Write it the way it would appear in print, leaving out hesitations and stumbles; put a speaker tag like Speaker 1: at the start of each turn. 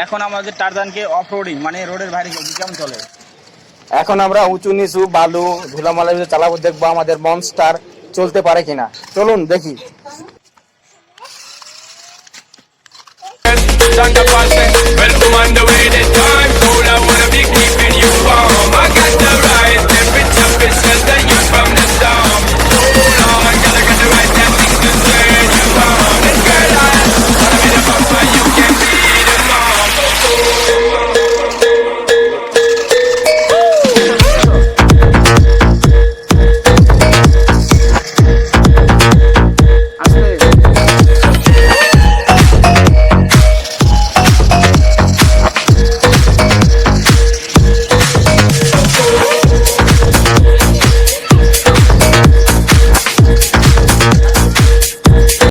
Speaker 1: এখন আমাদের টারজানকে off roading মানে রোডের বাইরে কেমন চলে।
Speaker 2: এখন আমরা উঁচু নিচু বালু ধুলামালা চালাবো, দেখবো আমাদের মনস্টার চলতে পারে কিনা। চলুন দেখি।